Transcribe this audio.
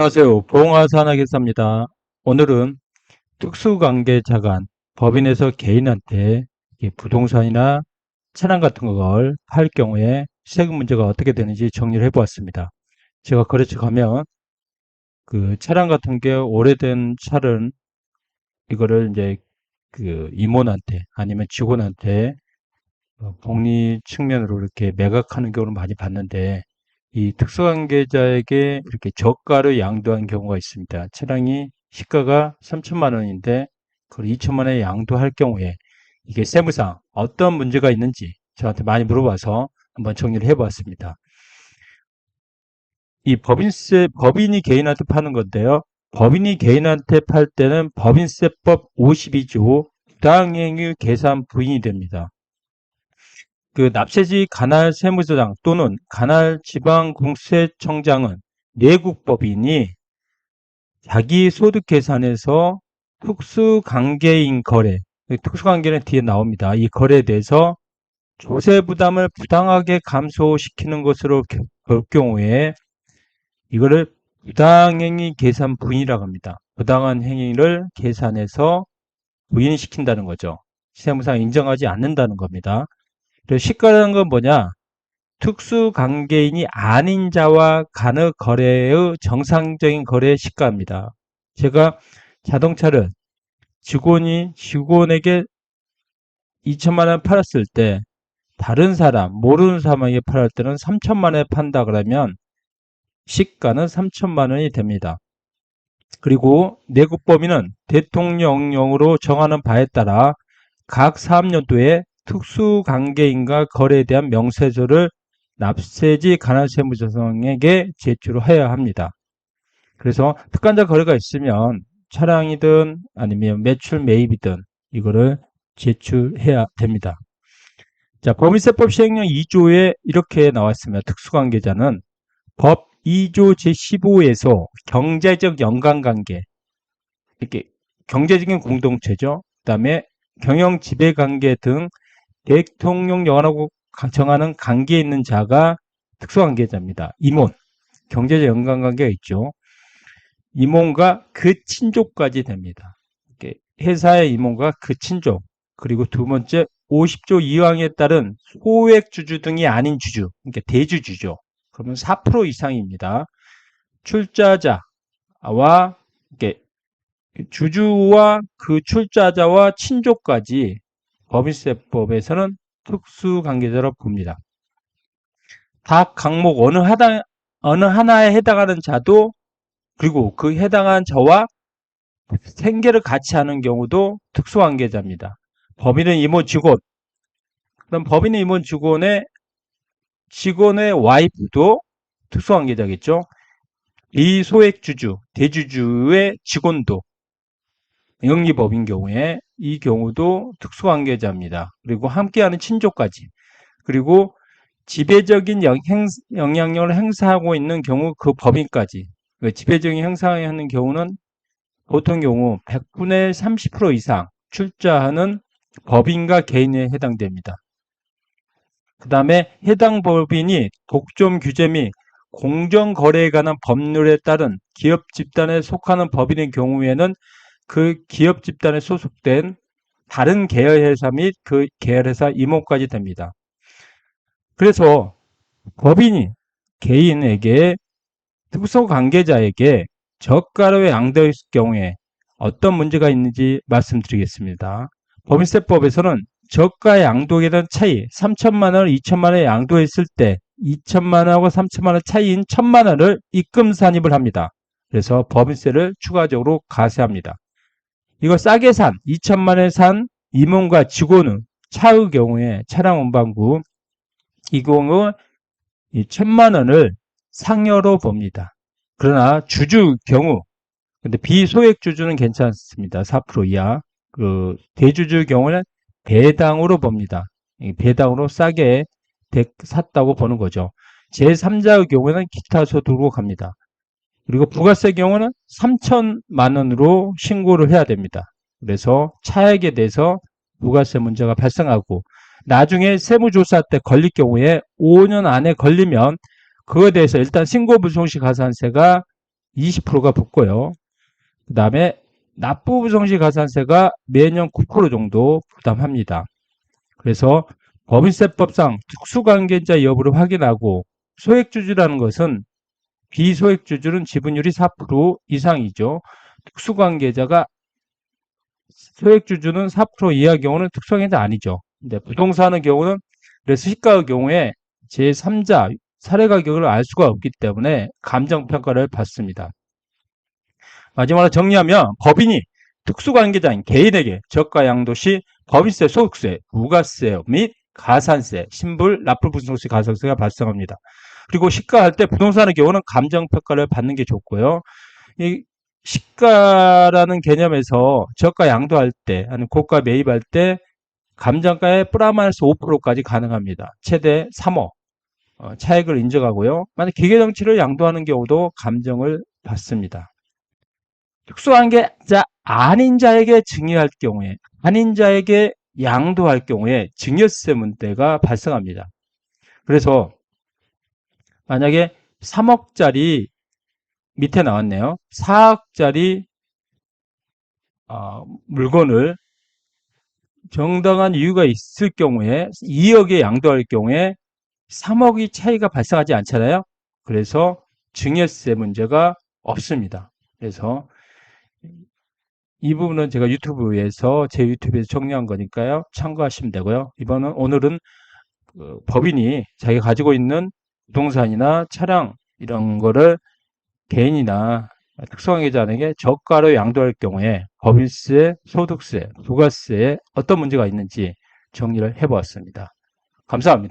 안녕하세요. 보험화산하겠습니다. 오늘은 특수관계자 간 법인에서 개인한테 부동산이나 차량 같은 걸 팔 경우에 세금 문제가 어떻게 되는지 정리를 해보았습니다. 제가 거래처 가면 그 차량 같은 게 오래된 차를 이거를 이제 그 임원한테 아니면 직원한테 복리 측면으로 이렇게 매각하는 경우를 많이 봤는데 이 특수관계자에게 이렇게 저가를 양도한 경우가 있습니다. 차량이 시가가 3천만 원인데 그걸 2천만 원에 양도할 경우에 이게 세무상 어떤 문제가 있는지 저한테 많이 물어봐서 한번 정리를 해보았습니다. 이 법인이 개인한테 파는 건데요. 법인이 개인한테 팔 때는 법인세법 52조 부당행위 계산 부인이 됩니다. 그 납세지 관할 세무서장 또는 관할 지방공세청장은 내국법인이 자기 소득 계산에서 특수관계인 거래, 특수관계는 뒤에 나옵니다. 이 거래에 대해서 조세 부담을 부당하게 감소시키는 것으로 볼 경우에 이거를 부당행위 계산 부인이라고 합니다. 부당한 행위를 계산해서 부인시킨다는 거죠. 세무상 인정하지 않는다는 겁니다. 그래서 시가라는 건 뭐냐? 특수관계인이 아닌 자와 간의 거래의 정상적인 거래의 시가입니다. 제가 자동차를 직원에게 2천만 원 팔았을 때 다른 사람, 모르는 사람에게 팔을 때는 3천만 원에 판다 그러면 시가는 3천만 원이 됩니다. 그리고 내국법인은 대통령령으로 정하는 바에 따라 각 사업년도에 특수관계인과 거래에 대한 명세서를 납세지 관할세무서장에게 제출해야 합니다. 그래서 특관자 거래가 있으면 차량이든 아니면 매출 매입이든 이거를 제출해야 됩니다. 자, 법인세법 시행령 2조에 이렇게 나왔습니다. 특수관계자는 법 2조 제15에서 경제적 연관관계, 이렇게 경제적인 공동체죠. 그다음에 경영 지배관계 등 대통령령하고 정하는 관계에 있는 자가 특수관계자입니다. 임원, 경제적 연관관계가 있죠. 임원과 그 친족까지 됩니다. 회사의 임원과 그 친족, 그리고 두 번째 50조 이항에 따른 소액주주 등이 아닌 주주, 그러니까 대주주죠. 그러면 4% 이상입니다. 출자자와 이렇게 주주와 그 출자자와 친족까지 법인세법에서는 특수관계자로 봅니다. 각 항목 어느 하나에 해당하는 자도 그리고 그 해당한 자와 생계를 같이 하는 경우도 특수관계자입니다. 법인은 임원 직원, 그럼 법인의 임원 직원의 와이프도 특수관계자겠죠. 비소액주주, 대주주의 직원도 영리법인 경우에 이 경우도 특수관계자입니다. 그리고 함께하는 친족까지. 그리고 지배적인 영향력을 행사하고 있는 경우 그 법인까지. 지배적인 행사하는 경우는 보통 경우 100분의 30% 이상 출자하는 법인과 개인에 해당됩니다. 그 다음에 해당 법인이 독점 규제 및 공정거래에 관한 법률에 따른 기업 집단에 속하는 법인의 경우에는 그 기업 집단에 소속된 다른 계열회사 및 그 계열회사 임원까지 됩니다. 그래서 법인이 개인에게 특수관계자에게 저가로 양도했을 경우에 어떤 문제가 있는지 말씀드리겠습니다. 법인세법에서는 저가 양도에 대한 차이 3천만 원을 2천만 원에 양도했을 때 2천만 원하고 3천만 원 차이인 1천만 원을 입금 산입을 합니다. 그래서 법인세를 추가적으로 가세합니다. 이거 싸게 산 2천만 원에 산 임원과 직원은 차의 경우에 차량 운반구 이 경우 1천만 원을 상여로 봅니다. 그러나 주주 경우 근데 비소액 주주는 괜찮습니다. 4% 이하. 그 대주주 경우는 배당으로 봅니다. 배당으로 싸게 샀다고 보는 거죠. 제3자의 경우에는 기타 소득으로 갑니다. 그리고 부가세 경우는 3천만 원으로 신고를 해야 됩니다. 그래서 차액에 대해서 부가세 문제가 발생하고 나중에 세무조사 때 걸릴 경우에 5년 안에 걸리면 그거에 대해서 일단 신고불송시 가산세가 20%가 붙고요. 그 다음에 납부부정시 가산세가 매년 9% 정도 부담합니다. 그래서 법인세법상 특수관계자 여부를 확인하고 소액주주라는 것은 비소액주주는 지분율이 4% 이상이죠. 특수관계자가 소액주주는 4% 이하 경우는 특수관계자 아니죠. 근데 부동산의 경우는 그래서 시가의 경우에 제3자 사례 가격을 알 수가 없기 때문에 감정평가를 받습니다. 마지막으로 정리하면 법인이 특수관계자인 개인에게 저가 양도 시 법인세, 소득세, 부가세 및 가산세, 신불, 납부부정시 가산세가 발생합니다. 그리고 시가할 때 부동산의 경우는 감정평가를 받는 게 좋고요. 이 시가라는 개념에서 저가 양도할 때, 아니면 고가 매입할 때 감정가의 플러스 5%까지 가능합니다. 최대 3억 차액을 인정하고요. 만약 기계정치를 양도하는 경우도 감정을 받습니다. 특수관계자 아닌 자에게 증여할 경우에, 아닌 자에게 양도할 경우에 증여세 문제가 발생합니다. 그래서 만약에 3억짜리 밑에 나왔네요. 4억짜리 물건을 정당한 이유가 있을 경우에 2억에 양도할 경우에 3억이 차이가 발생하지 않잖아요. 그래서 증여세 문제가 없습니다. 그래서 이 부분은 제가 유튜브에서 제 유튜브에서 정리한 거니까요. 참고하시면 되고요. 오늘은 법인이 자기가 가지고 있는 부동산이나 차량 이런 거를 개인이나 특수관계자에게 저가로 양도할 경우에 법인세, 소득세, 부가세에 어떤 문제가 있는지 정리를 해보았습니다. 감사합니다.